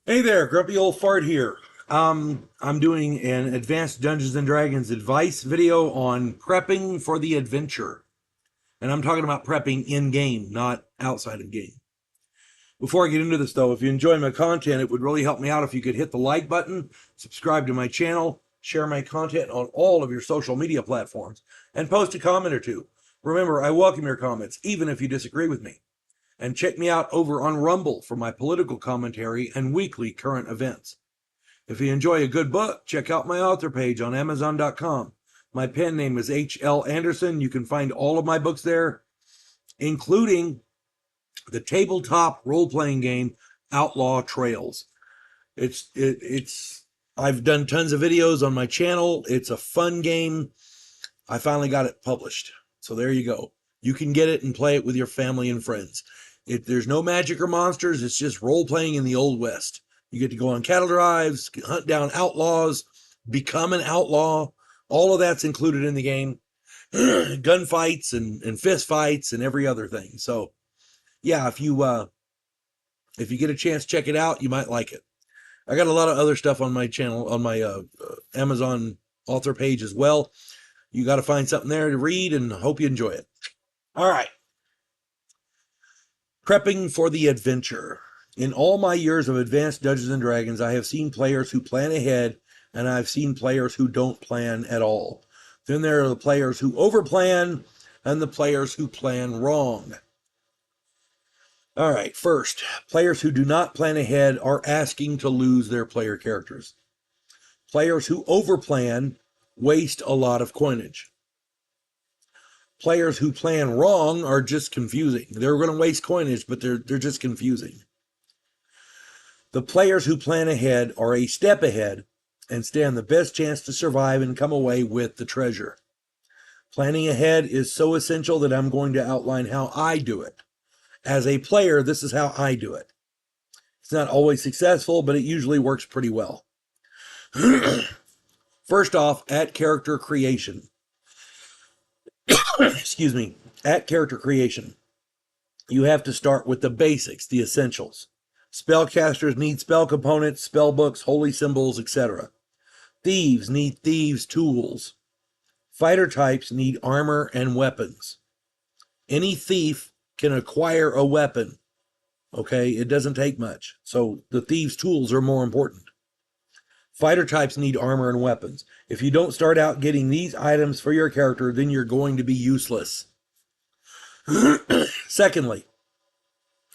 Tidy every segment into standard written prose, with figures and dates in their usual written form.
Hey there, Grumpy Old Fart here. I'm doing an Advanced Dungeons and Dragons advice video on prepping for the adventure. And I'm talking about prepping in game, not outside of game. Before I get into this, though, if you enjoy my content, it would really help me out if you could hit the like button, subscribe to my channel, share my content on all of your social media platforms, and post a comment or two. Remember, I welcome your comments, even if you disagree with me. And check me out over on Rumble for my political commentary and weekly current events. If you enjoy a good book, check out my author page on Amazon.com. My pen name is H.L. Anderson. You can find all of my books there, including the tabletop role-playing game Outlaw Trails. I've done tons of videos on my channel. It's a fun game. I finally got it published. So there you go. You can get it and play it with your family and friends. There's no magic or monsters. It's just role-playing in the Old West. You get to go on cattle drives, hunt down outlaws, become an outlaw. All of that's included in the game. Gunfights and fist fights and every other thing. So, yeah, if you get a chance, check it out. You might like it. I got a lot of other stuff on my channel, on my Amazon author page as well. You got to find something there to read, and hope you enjoy it. All right. Prepping for the adventure. In all my years of Advanced Dungeons and Dragons, I have seen players who plan ahead, and I've seen players who don't plan at all. Then there are the players who overplan, and the players who plan wrong. All right, first, players who do not plan ahead are asking to lose their player characters. Players who overplan waste a lot of coinage. Players who plan wrong are just confusing. They're going to waste coinage, but they're just confusing. The players who plan ahead are a step ahead and stand the best chance to survive and come away with the treasure. Planning ahead is so essential that I'm going to outline how I do it. As a player, this is how I do it. It's not always successful, but it usually works pretty well. First off, at character creation. Excuse me. At character creation, you have to start with the basics, the essentials. Spellcasters need spell components, spell books, holy symbols, etc. Thieves need thieves' tools. Fighter types need armor and weapons. Any thief can acquire a weapon. Okay, it doesn't take much. So the thieves' tools are more important. Fighter types need armor and weapons. If you don't start out getting these items for your character, then you're going to be useless. Secondly,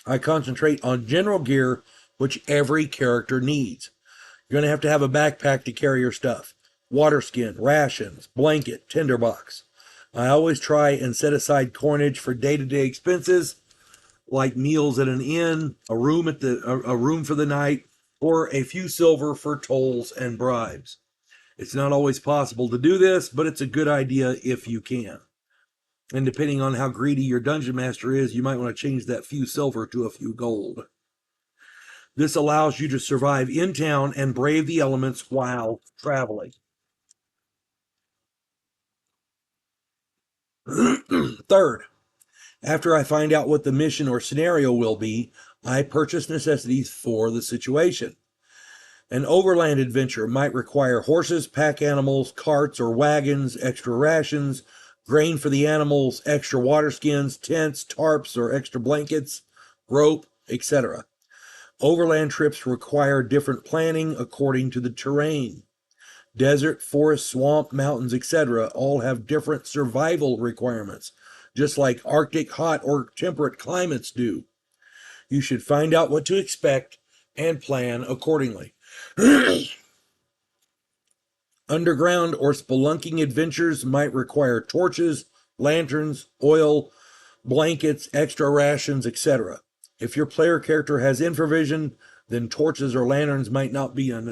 I concentrate on general gear, which every character needs. You're going to have a backpack to carry your stuff. Water skin, rations, blanket, tinderbox. I always try and set aside coinage for day-to-day expenses, like meals at an inn, a room for the night, or a few silver for tolls and bribes. It's not always possible to do this, but it's a good idea if you can. And depending on how greedy your dungeon master is, you might want to change that few silver to a few gold. This allows you to survive in town and brave the elements while traveling. Third, after I find out what the mission or scenario will be, I purchase necessities for the situation. An overland adventure might require horses, pack animals, carts or wagons, extra rations, grain for the animals, extra water skins, tents, tarps or extra blankets, rope, etc. Overland trips require different planning according to the terrain. Desert, forest, swamp, mountains, etc. all have different survival requirements, just like Arctic, hot, or temperate climates do. You should find out what to expect and plan accordingly. Underground or spelunking adventures might require torches, lanterns, oil, blankets, extra rations, etc. If your player character has infravision, then torches or lanterns might not be a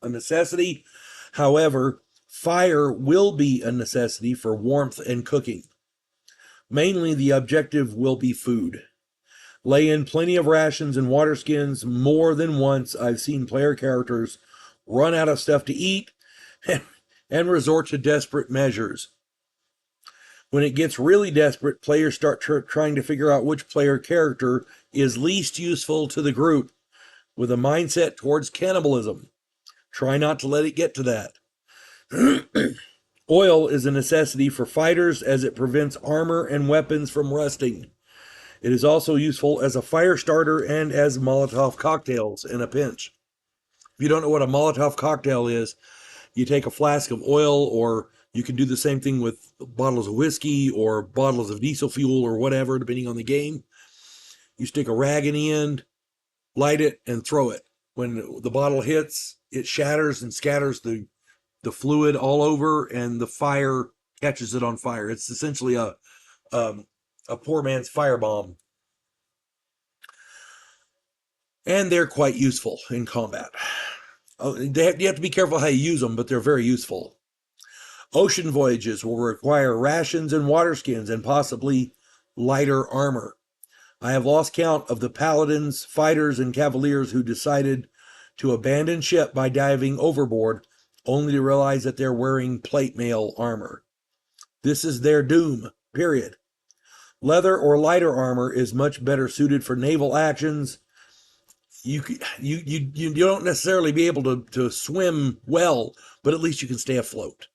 necessity. However, fire will be a necessity for warmth and cooking. Mainly, the objective will be food. Lay in plenty of rations and water skins. More than once, I've seen player characters run out of stuff to eat and resort to desperate measures. When it gets really desperate, players start trying to figure out which player character is least useful to the group. with a mindset towards cannibalism. Try not to let it get to that. Oil is a necessity for fighters as it prevents armor and weapons from rusting. It is also useful as a fire starter and as Molotov cocktails in a pinch. If you don't know what a Molotov cocktail is, you take a flask of oil, or you can do the same thing with bottles of whiskey or bottles of diesel fuel or whatever, depending on the game. You stick a rag in the end, light it, and throw it. When the bottle hits, it shatters and scatters the fluid all over, and the fire catches it on fire. It's essentially a poor man's firebomb. And they're quite useful in combat. You have to be careful how you use them, but they're very useful. Ocean voyages will require rations and water skins and possibly lighter armor. I have lost count of the paladins, fighters, and cavaliers who decided to abandon ship by diving overboard, only to realize that they're wearing plate mail armor. This is their doom, period. Leather or lighter armor is much better suited for naval actions. You don't necessarily be able to swim well, but at least you can stay afloat.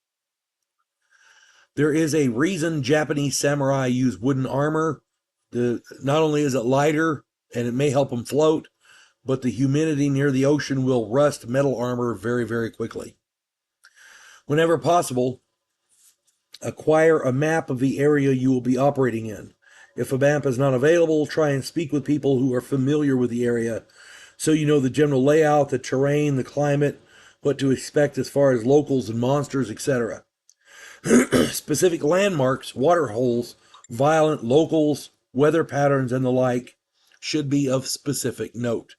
There is a reason Japanese samurai use wooden armor. Not only is it lighter and it may help them float, but the humidity near the ocean will rust metal armor very, very quickly. Whenever possible, acquire a map of the area you will be operating in. If a map is not available, try and speak with people who are familiar with the area, so you know the general layout, the terrain, the climate, what to expect as far as locals and monsters, etc. Specific landmarks, water holes, violent locals, weather patterns, and the like should be of specific note.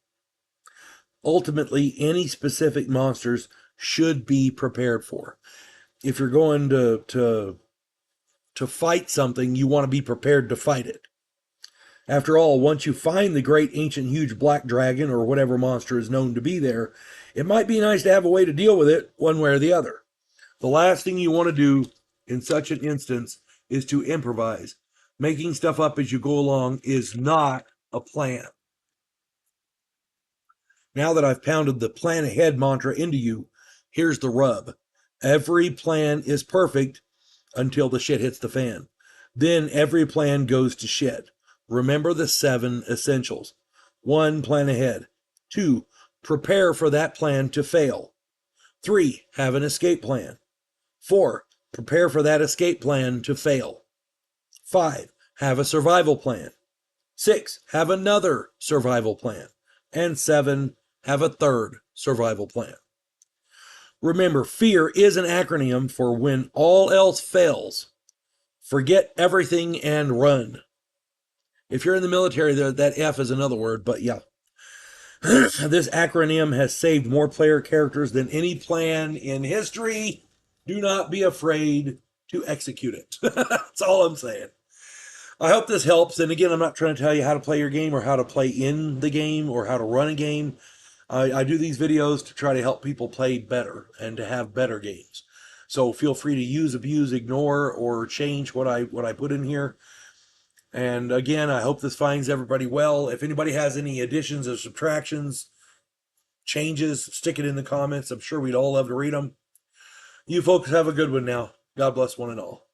Ultimately, any specific monsters should be prepared for. If you're going to fight something, you want to be prepared to fight it. After all, once you find the great ancient huge black dragon or whatever monster is known to be there, it might be nice to have a way to deal with it one way or the other. The last thing you want to do in such an instance is to improvise. Making stuff up as you go along is not a plan. Now that I've pounded the plan ahead mantra into you, here's the rub. Every plan is perfect until the shit hits the fan. Then every plan goes to shit. Remember the 7 essentials. 1, plan ahead. 2, prepare for that plan to fail. 3, have an escape plan. 4, prepare for that escape plan to fail. 5, have a survival plan. 6, have another survival plan. And 7, have a third survival plan. Remember, FEAR is an acronym for when all else fails. Forget everything and run. If you're in the military, that F is another word, but yeah. This acronym has saved more player characters than any plan in history. Do not be afraid to execute it. That's all I'm saying. I hope this helps. And again, I'm not trying to tell you how to play your game or how to play in the game or how to run a game. I do these videos to try to help people play better and to have better games. So feel free to use, abuse, ignore, or change what I put in here. And again, I hope this finds everybody well. If anybody has any additions or subtractions, changes, stick it in the comments. I'm sure we'd all love to read them. You folks have a good one now. God bless one and all.